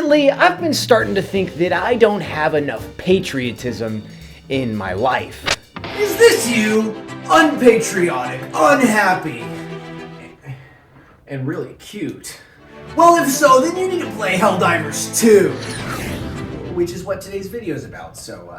Recently, I've been starting to think that I don't have enough patriotism in my life. Is this you? Unpatriotic, unhappy, and really cute. Well, if so, then you need to play Helldivers 2, which is what today's video is about, so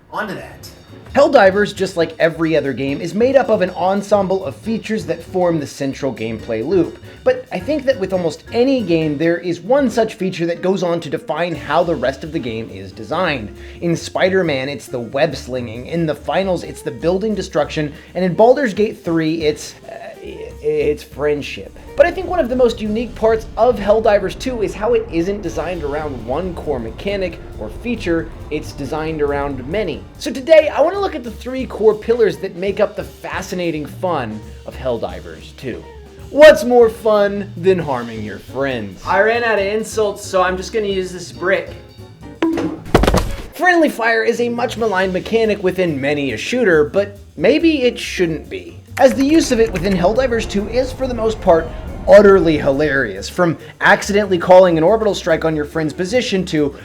on to that. Helldivers, just like every other game, is made up of an ensemble of features that form the central gameplay loop. But I think that with almost any game, there is one such feature that goes on to define how the rest of the game is designed. In Spider-Man, it's the web slinging. In the finals, it's the building destruction. And in Baldur's Gate 3, it's friendship. But I think one of the most unique parts of Helldivers 2 is how it isn't designed around one core mechanic or feature, it's designed around many. So today, I want to look at the 3 core pillars that make up the fascinating fun of Helldivers 2. What's more fun than harming your friends? I ran out of insults, so I'm just gonna use this brick. Friendly fire is a much maligned mechanic within many a shooter, but maybe it shouldn't be, as the use of it within Helldivers 2 is for the most part utterly hilarious, from accidentally calling an orbital strike on your friend's position to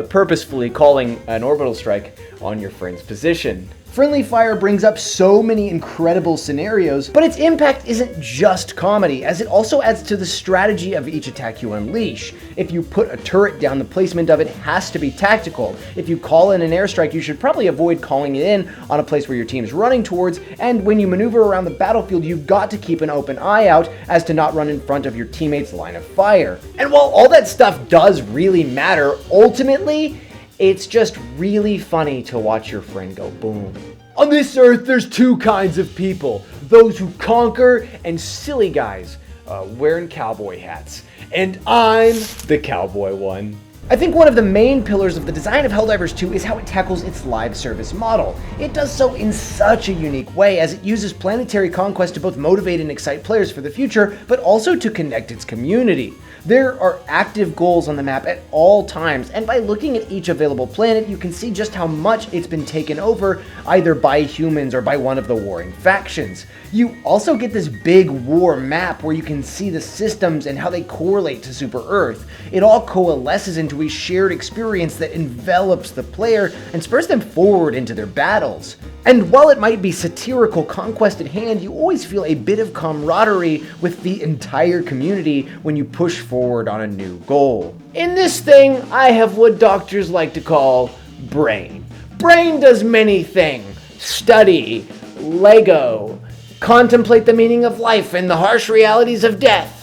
purposefully calling an orbital strike on your friend's position. Friendly fire brings up so many incredible scenarios, but its impact isn't just comedy, as it also adds to the strategy of each attack you unleash. If you put a turret down, the placement of it has to be tactical. If you call in an airstrike, you should probably avoid calling it in on a place where your team is running towards, and when you maneuver around the battlefield, you've got to keep an open eye out as to not run in front of your teammates' line of fire. And while all that stuff does really matter, ultimately, it's just really funny to watch your friend go boom. On this earth, there's 2 kinds of people. Those who conquer and silly guys wearing cowboy hats. And I'm the cowboy one. I think one of the main pillars of the design of Helldivers 2 is how it tackles its live service model. It does so in such a unique way, as it uses planetary conquest to both motivate and excite players for the future, but also to connect its community. There are active goals on the map at all times, and by looking at each available planet, you can see just how much it's been taken over, either by humans or by one of the warring factions. You also get this big war map where you can see the systems and how they correlate to Super Earth. It all coalesces into a shared experience that envelops the player and spurs them forward into their battles. And while it might be satirical conquest at hand, you always feel a bit of camaraderie with the entire community when you push forward on a new goal. In this thing, I have what doctors like to call brain. Brain does many things. Study, Lego, contemplate the meaning of life and the harsh realities of death.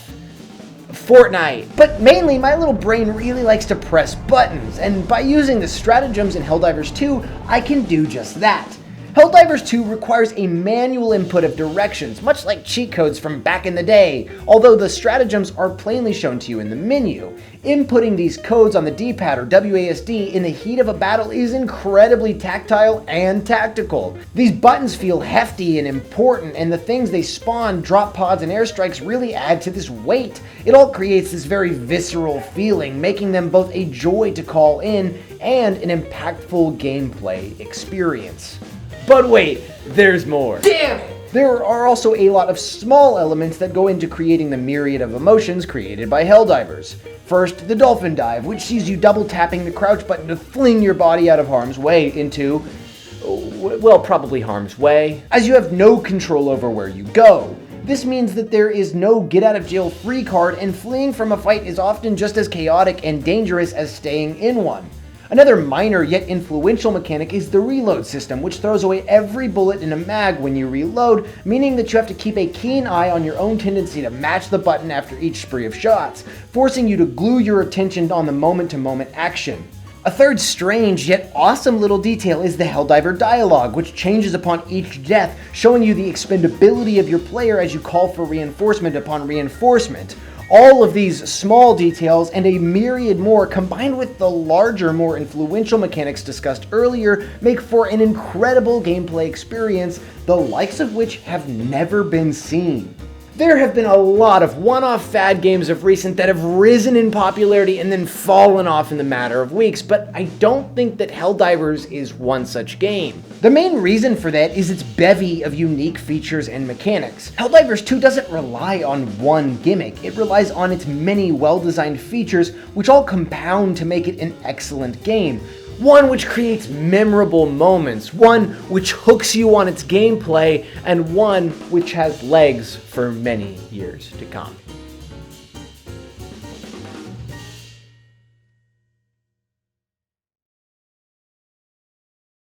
Fortnite. But mainly, my little brain really likes to press buttons, and by using the stratagems in Helldivers 2, I can do just that. Helldivers 2 requires a manual input of directions, much like cheat codes from back in the day, although the stratagems are plainly shown to you in the menu. Inputting these codes on the D-pad or WASD in the heat of a battle is incredibly tactile and tactical. These buttons feel hefty and important, and the things they spawn, drop pods and airstrikes, really add to this weight. It all creates this very visceral feeling, making them both a joy to call in and an impactful gameplay experience. But wait, there's more. Damn it! There are also a lot of small elements that go into creating the myriad of emotions created by Helldivers. First, the dolphin dive, which sees you double tapping the crouch button to fling your body out of harm's way into, well, probably harm's way, as you have no control over where you go. This means that there is no get out of jail free card, and fleeing from a fight is often just as chaotic and dangerous as staying in one. Another minor yet influential mechanic is the reload system, which throws away every bullet in a mag when you reload, meaning that you have to keep a keen eye on your own tendency to match the button after each spree of shots, forcing you to glue your attention on the moment-to-moment action. A third strange yet awesome little detail is the Helldiver dialogue, which changes upon each death, showing you the expendability of your player as you call for reinforcement upon reinforcement. All of these small details and a myriad more, combined with the larger, more influential mechanics discussed earlier, make for an incredible gameplay experience, the likes of which have never been seen. There have been a lot of one-off fad games of recent that have risen in popularity and then fallen off in the matter of weeks, but I don't think that Helldivers is one such game. The main reason for that is its bevy of unique features and mechanics. Helldivers 2 doesn't rely on one gimmick, it relies on its many well-designed features which all compound to make it an excellent game. One which creates memorable moments, one which hooks you on its gameplay, and one which has legs for many years to come.